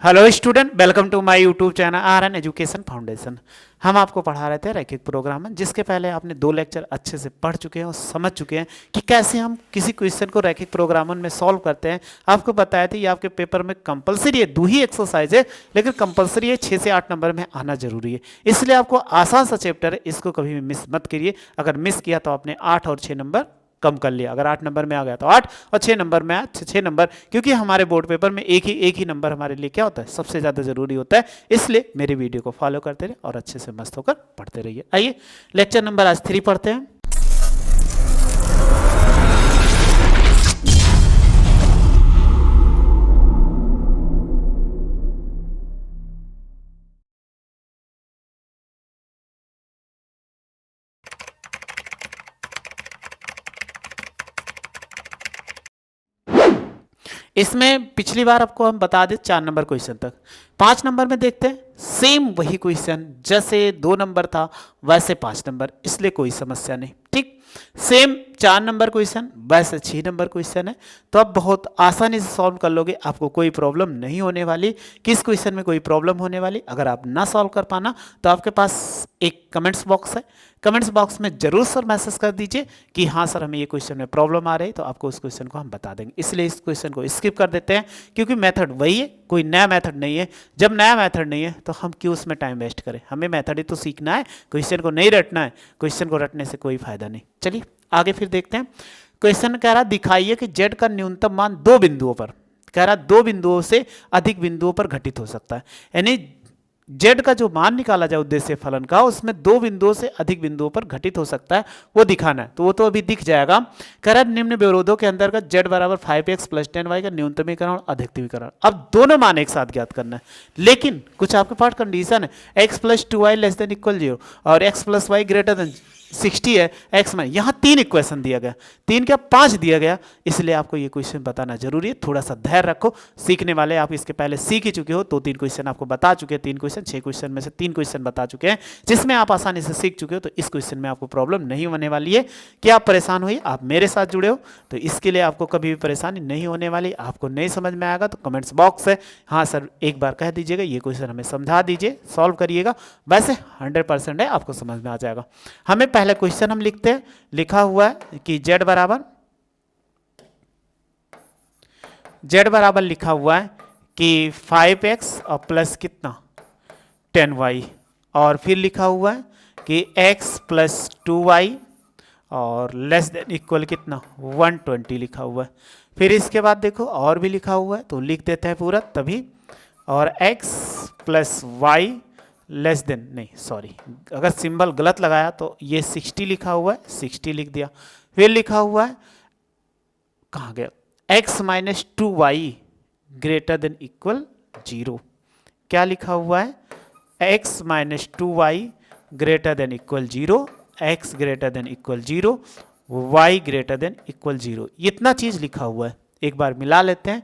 Hello student, welcome to my YouTube channel R N. Education foundation. हम आपको पढ़ा रहे थे रैखिक प्रोग्राम में, जिसके पहले आपने 2 लेक्चर अच्छे से पढ़ चुके हैं और समझ चुके हैं कि कैसे हम किसी क्वेश्चन को रैखिक प्रोग्रामन में सॉल्व करते हैं। आपको बताया था ये आपके पेपर में कंपलसरी है, 2 ही एक्सरसाइज है, लेकिन कंपलसरी है 6 से 8 नंबर में आना जरूरी है। इसलिए आपको आसान सा चैप्टर है, इसको कभी भी मिस मत करिए। अगर मिस किया तो आपने 8 और 6 नंबर कम कर लिया। अगर 8 नंबर में आ गया तो 8 और 6 नंबर में आया 6 नंबर, क्योंकि हमारे बोर्ड पेपर में एक ही नंबर हमारे लिए क्या होता है, सबसे ज़्यादा जरूरी होता है। इसलिए मेरी वीडियो को फॉलो करते रहिए और अच्छे से मस्त होकर पढ़ते रहिए। आइए लेक्चर नंबर आज 3 पढ़ते हैं। इसमें पिछली बार आपको हम बता दें 4 नंबर क्वेश्चन तक। 5 नंबर में देखते हैं सेम वही क्वेश्चन, जैसे 2 नंबर था वैसे 5 नंबर, इसलिए कोई समस्या नहीं। ठीक, सेम 4 नंबर क्वेश्चन वैसे 6 नंबर क्वेश्चन है, तो आप बहुत आसानी से सॉल्व कर लोगे। आपको कोई प्रॉब्लम नहीं होने वाली। किस क्वेश्चन में कोई प्रॉब्लम होने वाली, अगर आप ना सॉल्व कर पाना तो आपके पास एक कमेंट्स बॉक्स है। कमेंट्स बॉक्स में जरूर सर मैसेज कर दीजिए कि हाँ सर हमें ये क्वेश्चन में प्रॉब्लम आ रही है, तो आपको उस क्वेश्चन को हम बता देंगे। इसलिए इस क्वेश्चन को स्किप कर देते हैं, क्योंकि मेथड वही है, कोई नया मेथड नहीं है। जब नया मेथड नहीं है तो हम क्यों उसमें टाइम वेस्ट करें। हमें मेथड ही तो सीखना है, क्वेश्चन को नहीं रटना है। क्वेश्चन को रटने से कोई फायदा नहीं। चलिए आगे फिर देखते हैं। क्वेश्चन कह रहा दिखाइए कि जेड का न्यूनतम मान 2 बिंदुओं पर, कह रहा 2 बिंदुओं से अधिक बिंदुओं पर घटित हो सकता है। यानी जेड का जो मान निकाला जाए उद्देश्य फलन का, उसमें 2 बिंदुओं से अधिक बिंदुओं पर घटित हो सकता है, वो दिखाना है। तो वो तो अभी दिख जाएगा। कह रहा निम्न विरोधों के अंतर्गत जेड बराबर 5x + 10y का न्यूनतमीकरण और अधिकतमीकरण। अब दोनों मान एक साथ ज्ञात करना है, लेकिन कुछ आपके पास कंडीशन है। x + 2y ≤ 0 और x + y > 60 है। x में यहाँ 3 इक्वेशन दिया गया, 3 क्या 5 दिया गया, इसलिए आपको ये क्वेश्चन बताना जरूरी है। थोड़ा सा धैर्य रखो। सीखने वाले आप इसके पहले सीख ही चुके हो, 2-3 क्वेश्चन आपको बता चुके हैं। 3 क्वेश्चन 6 क्वेश्चन में से 3 क्वेश्चन बता चुके हैं, जिसमें आप आसानी से सीख चुके हो। तो इस क्वेश्चन में आपको प्रॉब्लम नहीं होने वाली है कि आप परेशान हुई। आप मेरे साथ जुड़े हो तो इसके लिए आपको कभी भी परेशानी नहीं होने वाली। आपको नहीं समझ में आएगा तो कमेंट्स बॉक्स है, हाँ सर एक बार कह दीजिएगा, ये क्वेश्चन हमें समझा दीजिए, सॉल्व करिएगा। वैसे 100% है, आपको समझ में आ जाएगा। हमें पहले क्वेश्चन हम लिखते हैं। लिखा हुआ है कि z बराबर लिखा हुआ है कि 5x और प्लस कितना 10y, और फिर लिखा हुआ है कि x + 2y और <= कितना 120 लिखा हुआ है। फिर इसके बाद देखो और भी लिखा हुआ है, तो लिख देते हैं पूरा तभी। और x + y नहीं सॉरी, अगर सिंबल गलत लगाया तो ये 60 लिखा हुआ है, 60 लिख दिया। फिर लिखा हुआ है कहाँ गया, x - 2y > 0। क्या लिखा हुआ है, x - 2y > 0, x > 0, y > 0। इतना चीज लिखा हुआ है। एक बार मिला लेते हैं।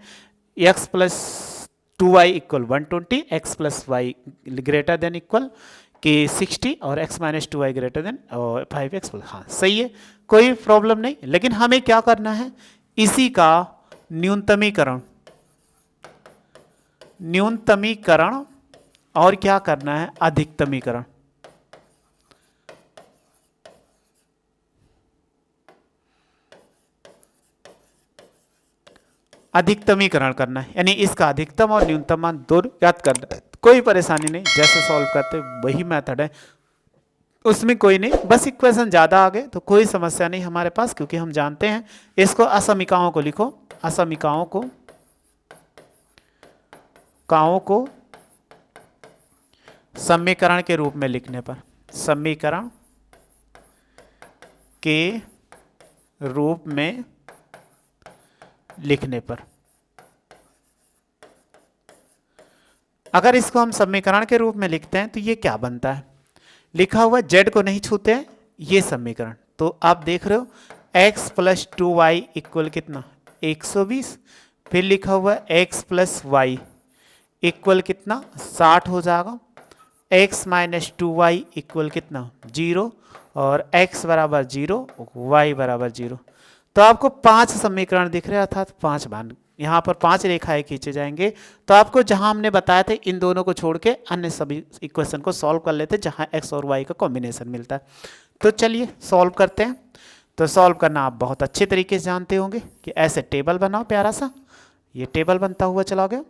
x + 2y = 120, x + y > कि 60 और x - 2y > 5x, हाँ सही है, कोई प्रॉब्लम नहीं। लेकिन हमें क्या करना है, इसी का न्यूनतमीकरण और क्या करना है, अधिकतमीकरण। अधिकतमीकरण करना है, यानी इसका अधिकतम और न्यूनतम मान दोनों ज्ञात करना है। कोई परेशानी नहीं, जैसे सॉल्व करते वही मेथड है, उसमें कोई नहीं। बस इक्वेशन ज़्यादा आ गए तो कोई समस्या नहीं हमारे पास, क्योंकि हम जानते हैं। इसको असमीकाओं को लिखो, असमीकाओं को समीकरण के रूप में लिखने पर, समीकरण के रूप में लिखने पर, अगर इसको हम समीकरण के रूप में लिखते हैं तो ये क्या बनता है, लिखा हुआ z को नहीं छूते हैं, ये समीकरण। तो आप देख रहे हो x + 2y = कितना 120। फिर लिखा हुआ x + y = कितना 60 हो जाएगा। x - 2y = कितना 0 और x = 0, y = 0। तो आपको 5 समीकरण दिख रहे हैं, अर्थात 5 मान यहाँ पर 5 रेखाएं खींचे जाएंगे। तो आपको जहां हमने बताया था इन दोनों को छोड़ के अन्य सभी इक्वेशन को सॉल्व कर लेते जहां x और y का कॉम्बिनेशन मिलता है। तो चलिए सॉल्व करते हैं। तो सॉल्व करना आप बहुत अच्छे तरीके से जानते होंगे कि ऐसे टेबल बनाओ प्यारा सा, ये टेबल बनता हुआ चला गया।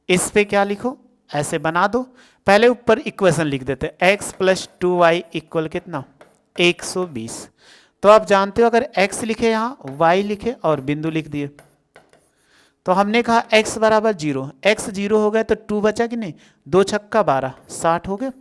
इस पे क्या लिखो, ऐसे बना दो। पहले ऊपर इक्वेशन लिख देते हैं, x प्लस 2y इक्वल कितना 120। तो आप जानते हो अगर x लिखे यहाँ y लिखे और बिंदु लिख दिए तो हमने कहा x बराबर 0, x 0 हो गया तो 2 बचा कि नहीं, 2 छक्का 12 60 हो गया।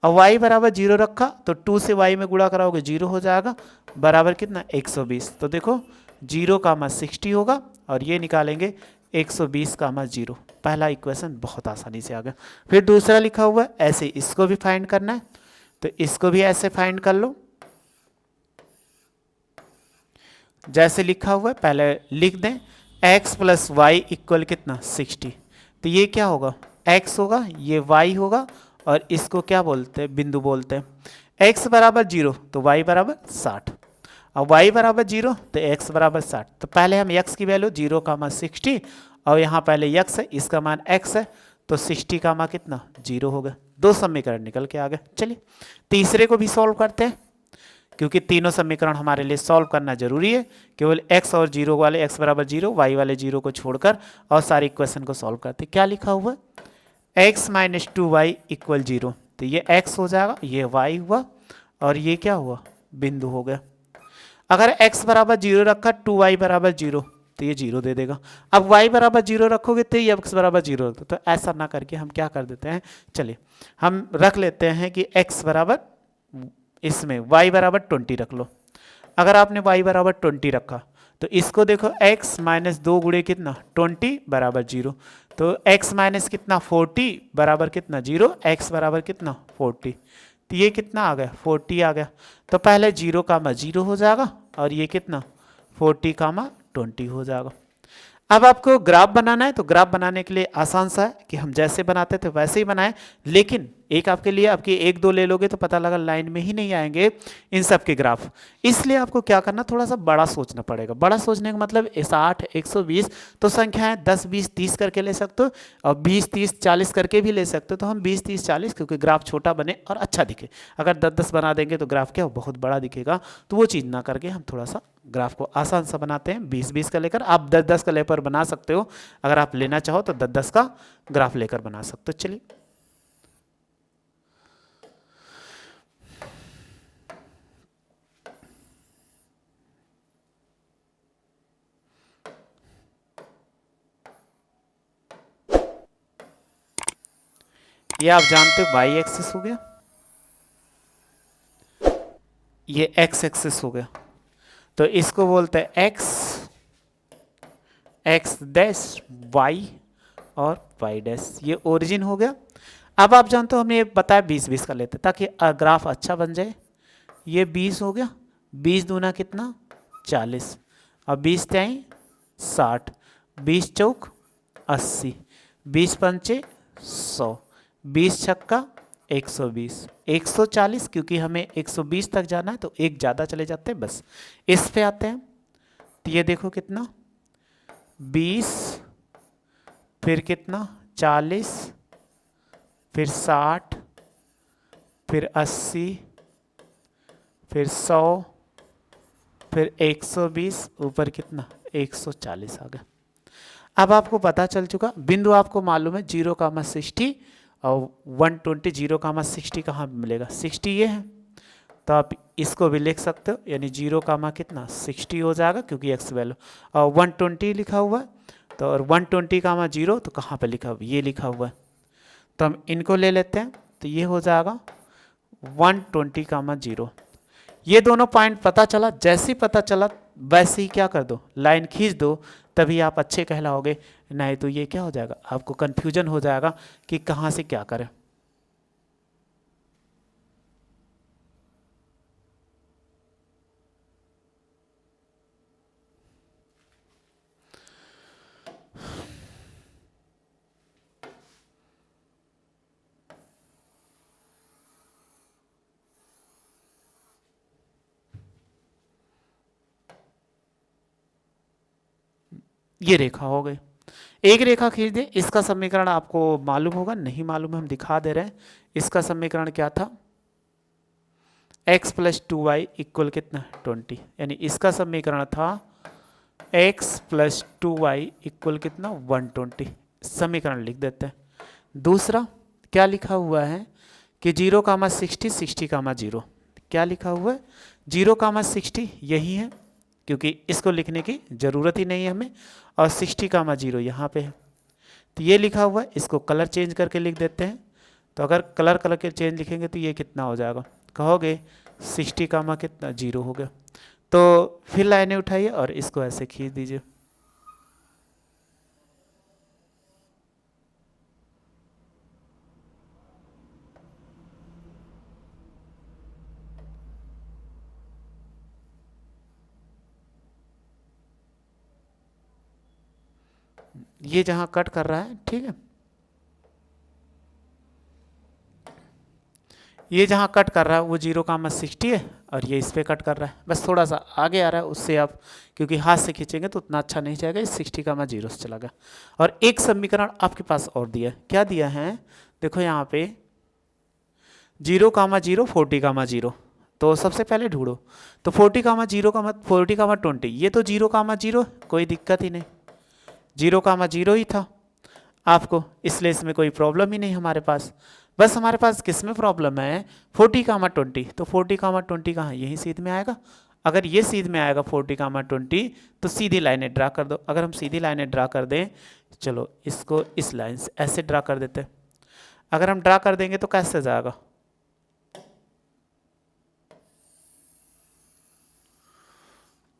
और y बराबर 0 रखा तो 2 से y में गुणा कराओगे 0 हो जाएगा, बराबर कितना 120। तो देखो 0 का 60 होगा और ये निकालेंगे 120 का 0। पहला इक्वेशन बहुत आसानी से आ गया। फिर दूसरा लिखा हुआ है ऐसे इसको भी फाइंड करना है, तो इसको भी ऐसे फाइंड कर लो जैसे लिखा हुआ है। पहले लिख दें x प्लस वाई इक्वल कितना 60। तो ये क्या होगा x होगा, ये y होगा और इसको क्या बोलते हैं बिंदु बोलते हैं। x बराबर 0 तो y बराबर 60 और y बराबर 0 तो x बराबर 60। तो पहले हम x की वैल्यू 0 का मान 60 और यहाँ पहले x है इसका मान x है तो 60 का मान कितना 0 होगा। दो समीकरण निकल के आ गए। चलिए तीसरे को भी सॉल्व करते हैं क्योंकि तीनों समीकरण हमारे लिए सॉल्व करना जरूरी है। केवल x और 0 वाले x बराबर 0 y वाले 0 को छोड़कर और सारे इक्वेशन को सॉल्व करते हैं। क्या लिखा हुआ है x माइनस 2y इक्वल 0। तो ये x हो जाएगा, ये y हुआ और ये क्या हुआ बिंदु हो गया। अगर x बराबर 0 रखा 2y बराबर 0 तो ये 0 दे देगा। अब y बराबर 0 रखोगे तो ये x बराबर 0 रखो। तो ऐसा ना करके हम क्या कर देते हैं, चलिए हम रख लेते हैं कि x बराबर इसमें y बराबर 20 रख लो। अगर आपने y बराबर 20 रखा तो इसको देखो x माइनस 2 गुणे कितना 20 बराबर 0। तो x माइनस कितना 40 बराबर कितना 0, x बराबर कितना 40। तो ये कितना आ गया 40 आ गया। तो पहले 0 का 0 हो जाएगा और ये कितना 40 का 20 हो जाएगा। अब आपको ग्राफ बनाना है तो ग्राफ बनाने के लिए आसान सा है कि हम जैसे बनाते थे वैसे ही बनाएं, लेकिन एक आपके लिए आपके एक दो ले लोगे तो पता लगा लाइन में ही नहीं आएंगे इन सब के ग्राफ। इसलिए आपको क्या करना थोड़ा सा बड़ा सोचना पड़ेगा। बड़ा सोचने का मतलब 60 120 तो संख्याएं 10 20 30 करके ले सकते हो और 20 30 40 करके भी ले सकते हो। तो हम 20 30 40 क्योंकि ग्राफ छोटा बने और अच्छा दिखे। अगर 10 10 बना देंगे तो ग्राफ क्या बहुत बड़ा दिखेगा। तो वो चीज़ ना करके हम थोड़ा सा ग्राफ को आसान सा बनाते हैं। 20 20 का लेकर आप 10 10 का लेकर बना सकते हो। अगर आप लेना चाहो तो 10 10 का ग्राफ लेकर बना सकते हो। चलिए ये आप जानते हो वाई एक्सिस हो गया, ये एक्स एक्सिस हो गया। तो इसको बोलते हैं एक्स डैश वाई और वाई डैश, ये ओरिजिन हो गया। अब आप जानते हो हमने बताया 20 20 का लेते ताकि ग्राफ अच्छा बन जाए। ये 20 हो गया, 20 दूना कितना 40 और 20 त्याई 60, 20 चौक 80, 20 पंचे 100, 20 छक्का 120, 140 क्योंकि हमें 120 तक जाना है तो एक ज़्यादा चले जाते हैं बस। इस पे आते हैं तो ये देखो कितना 20 फिर कितना 40 फिर 60 फिर 80 फिर 100 फिर 120 ऊपर कितना 140 आ गया। अब आपको पता चल चुका बिंदु आपको मालूम है 0 का 60 और 120 0 का 60 कहाँ मिलेगा 60 ये है। तो आप इसको भी लिख सकते हो यानी 0 का कितना 60 हो जाएगा क्योंकि x वैल्यू और 120 लिखा हुआ है। तो और 120 का 0 तो कहाँ पे लिखा हुआ ये लिखा हुआ है। तो हम इनको ले लेते हैं तो ये हो जाएगा 120 का 0। ये दोनों पॉइंट पता चला, जैसे ही पता चला वैसे ही क्या कर दो लाइन खींच दो, तभी आप अच्छे कहलाओगे। नहीं तो ये क्या हो जाएगा आपको कंफ्यूजन हो जाएगा कि कहाँ से क्या करें। ये रेखा हो गई। एक रेखा खींच दे, इसका समीकरण आपको मालूम होगा, नहीं मालूम है हम दिखा दे रहे हैं। इसका समीकरण क्या था, x प्लस 2y इक्वल कितना 20, यानी इसका समीकरण था x प्लस 2y इक्वल कितना 120। समीकरण लिख देते हैं। दूसरा क्या लिखा हुआ है कि 0,60 60,0, क्या लिखा हुआ है 0,60, यही है क्योंकि इसको लिखने की ज़रूरत ही नहीं है हमें, और 60,0 यहाँ पे है। तो ये लिखा हुआ है, इसको कलर चेंज करके लिख देते हैं। तो अगर कलर कलर के चेंज लिखेंगे तो ये कितना हो जाएगा, कहोगे 60 कितना 0 हो गया। तो फिर लाइनें उठाइए और इसको ऐसे खींच दीजिए। ये जहां कट कर रहा है, ठीक है, ये जहां कट कर रहा है वो 0,60 है, और ये इस पे कट कर रहा है, बस थोड़ा सा आगे आ रहा है उससे आप, क्योंकि हाथ से खींचेंगे तो उतना अच्छा नहीं जाएगा, इस 60,0 से चला गया। और एक समीकरण आपके पास और दिया है, क्या दिया है, देखो यहाँ पे 0,0 40,0, तो सबसे पहले ढूंढो। तो 40,0 ये तो 0,0, कोई दिक्कत ही नहीं, 0,0 ही था आपको, इसलिए इसमें कोई प्रॉब्लम ही नहीं हमारे पास। बस हमारे पास किस में प्रॉब्लम है, 40,20, तो 40,20 कहाँ, यही सीध में आएगा। अगर ये सीध में आएगा 40,20, तो सीधी लाइनें ड्रा कर दो। अगर हम सीधी लाइनें ड्रा कर दें, चलो इसको इस लाइन से ऐसे ड्रा कर देते हैं। अगर हम ड्रा कर देंगे तो कैसे जाएगा,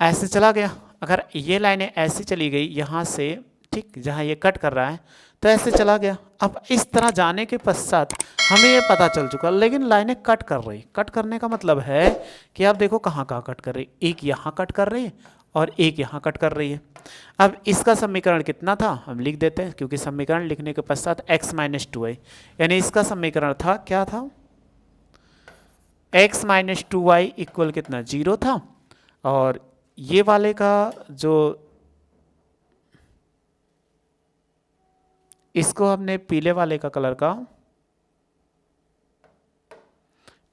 ऐसे चला गया। अगर ये लाइनें ऐसी चली गई यहाँ से, ठीक, जहाँ ये कट कर रहा है, तो ऐसे चला गया। अब इस तरह जाने के पश्चात हमें ये पता चल चुका, लेकिन लाइनें कट कर रही, कट करने का मतलब है कि आप देखो कहाँ कहाँ कट कर रही, एक यहाँ कट कर रही है और एक यहाँ कट कर रही है। अब इसका समीकरण कितना था, हम लिख देते हैं, क्योंकि समीकरण लिखने के पश्चात x माइनस 2y, यानी इसका समीकरण था, क्या था, x माइनस 2y इक्वल कितना 0 था। और ये वाले का जो, इसको हमने पीले वाले का कलर का,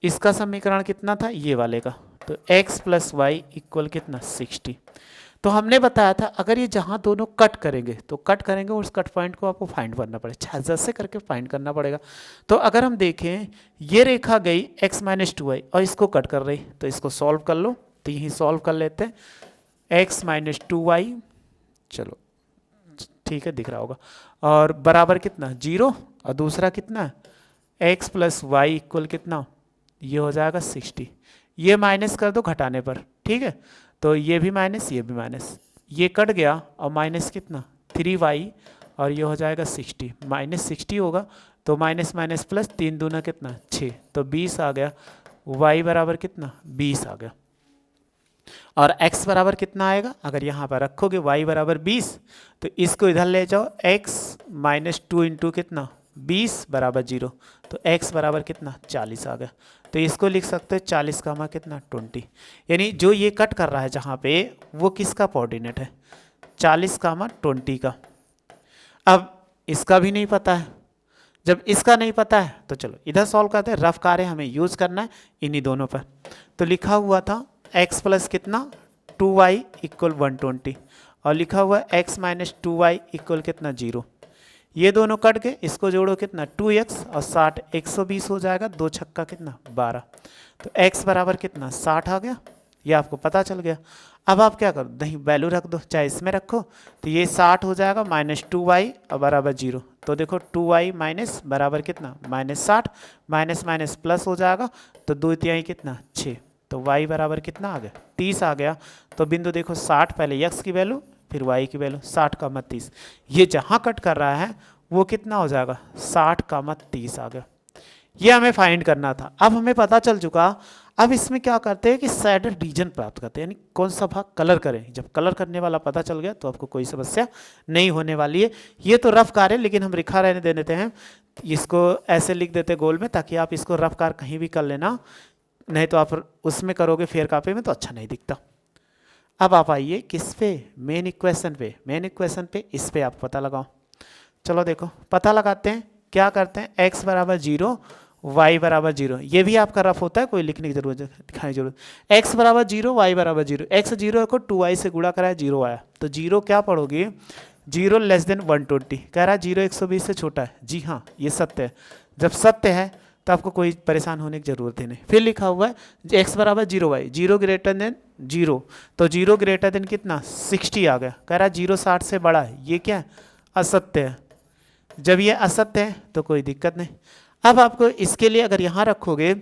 इसका समीकरण कितना था, ये वाले का, तो x प्लस वाई इक्वल कितना 60। तो हमने बताया था अगर ये जहां दोनों कट करेंगे तो कट करेंगे, उस कट पॉइंट को आपको फाइंड करना पड़ेगा, जैसे करके फाइंड करना पड़ेगा। तो अगर हम देखें ये रेखा गई x माइनस 2y और इसको कट कर रही, तो इसको सॉल्व कर लो, तो यही सॉल्व कर लेते हैं, x माइनस 2y, चलो ठीक है दिख रहा होगा, और बराबर कितना 0, और दूसरा कितना x प्लस वाई इक्वल कितना, ये हो जाएगा 60। ये माइनस कर दो घटाने पर, ठीक है, तो ये भी माइनस, ये भी माइनस, ये कट गया, और माइनस कितना 3y, और ये हो जाएगा 60, माइनस 60 होगा, तो माइनस माइनस प्लस, 3 दूना कितना 6, तो 20 आ गया, y बराबर कितना 20 आ गया। और x बराबर कितना आएगा, अगर यहाँ पर रखोगे y बराबर 20, तो इसको इधर ले जाओ, x माइनस 2 इंटू कितना 20 बराबर 0, तो x बराबर कितना 40 आ गया। तो इसको लिख सकते हैं 40 का कितना 20, यानी जो ये कट कर रहा है जहाँ पे, वो किसका कोऑर्डिनेट है, 40 का 20 का। अब इसका भी नहीं पता है, जब इसका नहीं पता है तो चलो इधर सॉल्व करते हैं, रफ कार्य हमें यूज करना है इन्हीं दोनों पर। तो लिखा हुआ था x प्लस कितना 2y इक्वल 120, और लिखा हुआ है x माइनस 2y इक्वल कितना 0। ये दोनों कट के इसको जोड़ो कितना 2x और 60, 120 हो जाएगा, 2 छक्का कितना 12, तो x बराबर कितना 60 आ गया, ये आपको पता चल गया। अब आप क्या करो, नहीं वैल्यू रख दो, चाहे इसमें रखो, तो ये 60 हो जाएगा माइनस 2y और बराबर 0, तो देखो 2y माइनस बराबर कितना माइनस 60, माइनस माइनस प्लस हो जाएगा, तो 2 तिहाई कितना 6, तो y बराबर कितना आ गया 30 आ गया। तो बिंदु देखो 60, पहले x की वैल्यू फिर y की वैल्यू, 60 का 30, ये जहाँ कट कर रहा है वो कितना हो जाएगा 60 का 30 आ गया। ये हमें फाइंड करना था, अब हमें पता चल चुका। अब इसमें क्या करते हैं कि सैडल रीजन प्राप्त करते हैं, यानी कौन सा भाग कलर करें। जब कलर करने वाला पता चल गया तो आपको कोई समस्या नहीं होने वाली है। ये तो रफ कार है, लेकिन हम रेखा रहने दे देते हैं, इसको ऐसे लिख देते गोल में, ताकि आप इसको रफ कार कहीं भी कर लेना, नहीं तो आप उसमें करोगे फेयर कापी में तो अच्छा नहीं दिखता। अब आप आइए किस पे, मेन इक्वेशन पे, मेन इक्वेशन पे इस पे आप पता लगाओ। चलो देखो पता लगाते हैं, क्या करते हैं, x बराबर 0 y बराबर 0, ये भी आपका रफ होता है, कोई लिखने की जरूरत दिखाने की जरूरत, x बराबर 0 y बराबर 0, x 0 को 2y से गुणा करा है 0 आया, तो 0 क्या पढ़ोगे, 0 लेस देन 120, कह रहा है 0 120 से छोटा है, जी हाँ ये सत्य है, जब सत्य है तो आपको कोई परेशान होने की जरूरत ही नहीं। फिर लिखा हुआ है x बराबर 0 y, 0 ग्रेटर देन 0, तो 0 ग्रेटर देन कितना 60 आ गया, कह रहा है 0 60 से बड़ा है, ये क्या है, असत्य है। जब ये असत्य है तो कोई दिक्कत नहीं। अब आपको इसके लिए अगर यहाँ रखोगे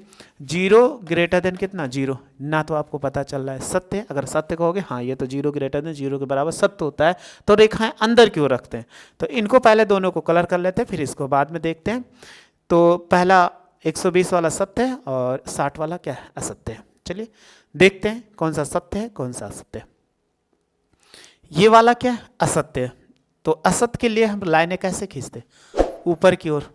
0 ग्रेटर देन कितना 0, ना तो आपको पता चल रहा है सत्य है, अगर सत्य कहोगे हाँ ये तो 0 ग्रेटर देन 0 के बराबर सत्य होता है, तो रेखाएं अंदर क्यों रखते हैं, तो इनको पहले दोनों को कलर कर लेते हैं, फिर इसको बाद में देखते हैं। तो पहला 120 वाला सत्य है और 60 वाला क्या है, असत्य है। चलिए देखते हैं कौन सा सत्य है कौन सा असत्य है। ये वाला क्या है, असत्य है, तो असत्य के लिए हम लाइनें कैसे खींचते, ऊपर की ओर,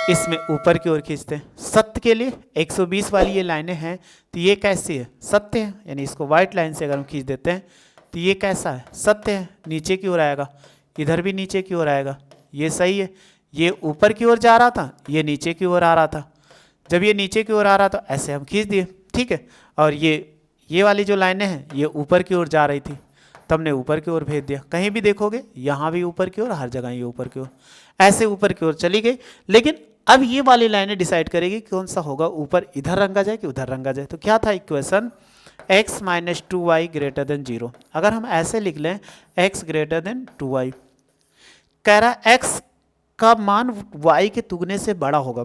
इसमें ऊपर की ओर खींचते हैं। सत्य के लिए 120 वाली ये लाइनें हैं, तो ये कैसी है, सत्य है, यानी इसको व्हाइट लाइन से अगर हम खींच देते हैं तो ये कैसा है, सत्य है, नीचे की ओर आएगा, इधर भी नीचे की ओर आएगा, ये सही है। ये ऊपर की ओर जा रहा था, ये नीचे की ओर आ रहा था, जब ये नीचे की ओर आ रहा था ऐसे हम खींच दिए, ठीक है। और ये वाली जो लाइनें हैं ये ऊपर की ओर जा रही थी, तो हमने ऊपर की ओर भेज दिया। कहीं भी देखोगे यहाँ भी ऊपर की ओर, हर जगह ये ऊपर की ओर, ऐसे ऊपर की ओर चली गई। लेकिन अब ये वाली लाइनें डिसाइड करेगी कौन सा होगा, ऊपर इधर रंगा जाए कि उधर रंगा जाए। तो क्या था equation, x minus 2y greater than 0। अगर हम ऐसे लिख लें x ग्रेटर देन 2y, कह रहा x का मान y के दुगने से बड़ा होगा,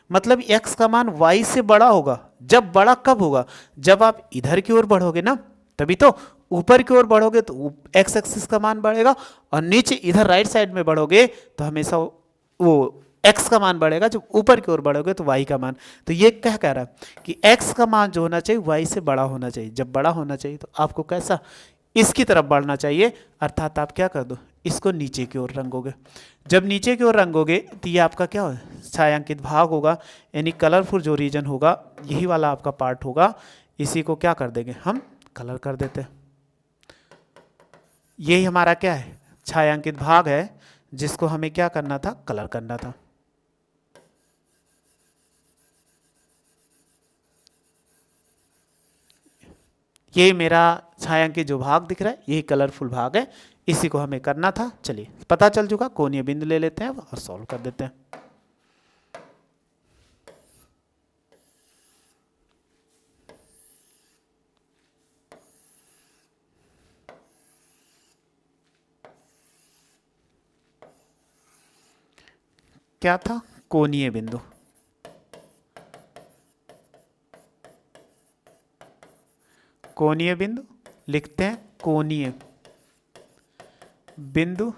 मतलब x का मान y से बड़ा होगा। जब बड़ा कब होगा, जब आप इधर की ओर बढ़ोगे ना, तभी तो ऊपर की ओर बढ़ोगे तो x एक्सिस का मान बढ़ेगा, और नीचे इधर राइट साइड में बढ़ोगे तो हमेशा वो x का मान बढ़ेगा, जब ऊपर की ओर बढ़ोगे तो y का मान। तो ये क्या कह रहा है कि x का मान जो होना चाहिए y से बड़ा होना चाहिए, जब बड़ा होना चाहिए तो आपको कैसा, इसकी तरफ बढ़ना चाहिए, अर्थात आप क्या कर दो, इसको नीचे की ओर रंगोगे। जब नीचे की ओर रंगोगे तो ये आपका क्या होगा, छायांकित भाग होगा, यानी कलरफुल जो रीजन होगा यही वाला आपका पार्ट होगा, इसी को क्या कर देंगे हम, कलर कर देते हैं। यही हमारा क्या है, छायांकित भाग है, जिसको हमें क्या करना था, कलर करना था। ये मेरा छायांकित जो भाग दिख रहा है यही कलरफुल भाग है, इसी को हमें करना था। चलिए पता चल चुका, कोणीय बिंदु ले लेते हैं और सॉल्व कर देते हैं। क्या था, कोणीय बिंदु, कोणीय बिंदु लिखते हैं, कोणीय बिंदु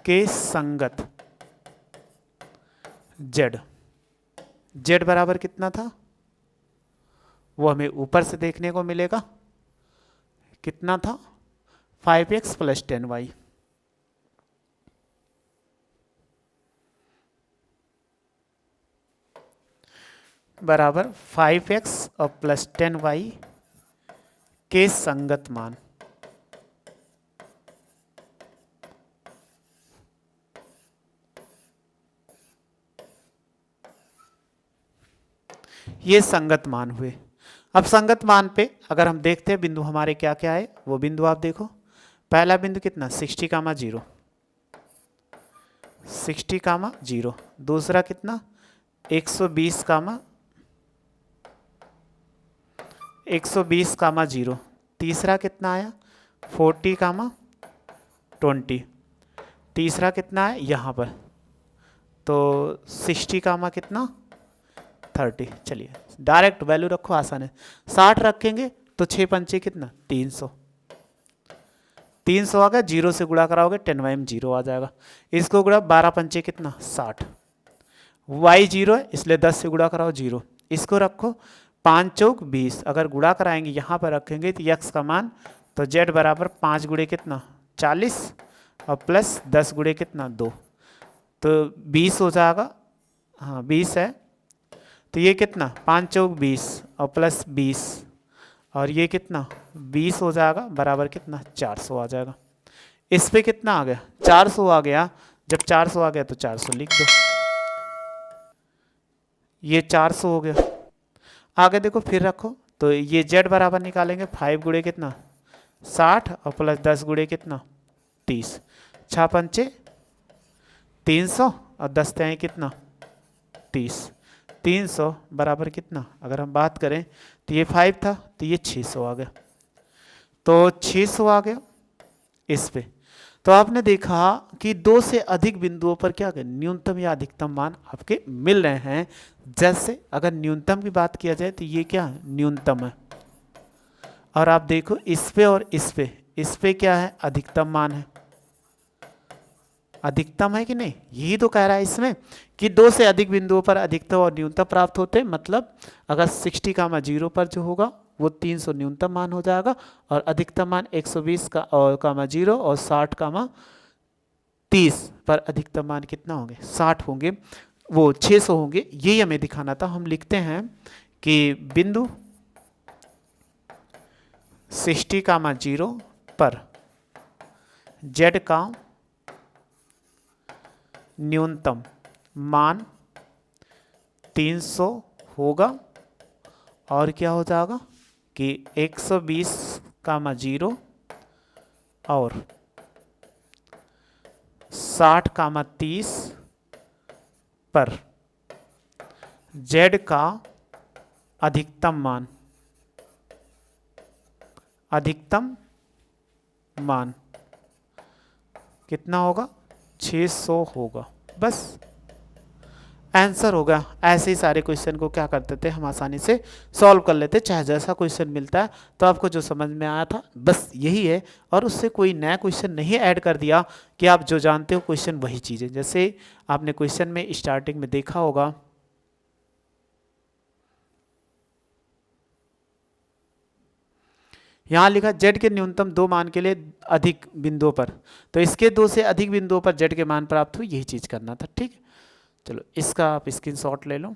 के संगत z, z बराबर कितना था, वो हमें ऊपर से देखने को मिलेगा, कितना था 5x प्लस 10y, बराबर 5x और प्लस 10y के संगत मान। ये संगत मान हुए। अब संगत मान पे अगर हम देखते हैं बिंदु हमारे क्या क्या है, वो बिंदु आप देखो। पहला बिंदु कितना 60, 60, 0। दूसरा कितना 120, 120, 0। तीसरा कितना आया 40, 20। तीसरा कितना है यहाँ पर, तो 60, कितना 30। चलिए डायरेक्ट वैल्यू रखो, आसान है। 60 रखेंगे तो 6 पंचे कितना 300, 300 आ गया, 0 से गुणा कराओगे 10y में 0 आ जाएगा। इसको गुणा 12 पंचे कितना 60, y 0 है इसलिए 10 से गुणा कराओ 0। इसको रखो 5 चौक 20, अगर गुणा कराएंगे यहाँ पर रखेंगे तो x का मान, तो z बराबर 5 गुणे कितना 40 और प्लस 10 गुणे कितना 2, तो 20 हो जाएगा, हाँ 20 है। तो ये कितना 5 चौक 20 और प्लस 20 और ये कितना 20 हो जाएगा बराबर कितना 400 आ जाएगा। इस पे कितना आ गया 400 आ गया। जब 400 आ गया तो 400 लिख दो, ये 400 हो गया। आगे देखो फिर रखो तो ये z बराबर निकालेंगे 5 गुणे कितना 60 और प्लस 10 गुणे कितना 30, 6 पंचे 300 और 10 त्याई कितना 30, 300 बराबर कितना, अगर हम बात करें तो ये 5 था तो ये 600 आ गया, तो 600 आ गया इस पे। तो आपने देखा कि दो से अधिक बिंदुओं पर क्या है न्यूनतम या अधिकतम मान आपके मिल रहे हैं। जैसे अगर न्यूनतम की बात किया जाए तो ये क्या है न्यूनतम है, और आप देखो इस पे और इस पे क्या है अधिकतम मान है, अधिकतम है कि नहीं, यही तो कह रहा है इसमें कि दो से अधिक बिंदुओं पर अधिकतम और न्यूनतम प्राप्त होते हैं। मतलब अगर 60, 0 पर जो होगा वो 300 न्यूनतम मान हो जाएगा, और अधिकतम मान 120 का और 0 और 60, 30 पर अधिकतम मान कितना होंगे 60 होंगे, वो 600 होंगे। यही हमें दिखाना था। हम लिखते हैं कि बिंदु 60, 0 पर z का न्यूनतम मान 300 होगा, और क्या हो जाएगा कि 120, 0 और 60, 30 पर z का अधिकतम मान कितना होगा 600 होगा। बस आंसर होगा। ऐसे ही सारे क्वेश्चन को क्या करते थे हम आसानी से सॉल्व कर लेते, चाहे जैसा क्वेश्चन मिलता है। तो आपको जो समझ में आया था बस यही है, और उससे कोई नया क्वेश्चन नहीं ऐड कर दिया कि आप जो जानते हो क्वेश्चन वही चीज़ें। जैसे आपने क्वेश्चन में स्टार्टिंग में देखा होगा यहाँ लिखा z के न्यूनतम 2 मान के लिए अधिक बिंदुओं पर, तो इसके 2 से अधिक बिंदुओं पर z के मान प्राप्त हुए, यही चीज करना था। ठीक, चलो इसका आप स्क्रीनशॉट ले लो,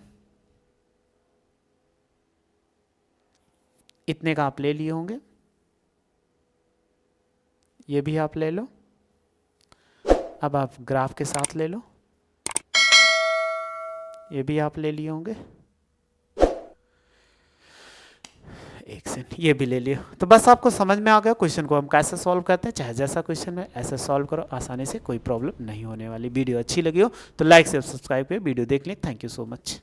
इतने का आप ले लिए होंगे, ये भी आप ले लो। अब आप ग्राफ के साथ ले लो, ये भी आप ले लिए होंगे, एक सेकंड ये भी ले लियो। तो बस आपको समझ में आ गया क्वेश्चन को हम कैसे सॉल्व करते हैं। चाहे जैसा क्वेश्चन है ऐसे सॉल्व करो, आसानी से, कोई प्रॉब्लम नहीं होने वाली। वीडियो अच्छी लगी हो तो लाइक से सब्सक्राइब करिए। वीडियो देख लें, थैंक यू सो मच।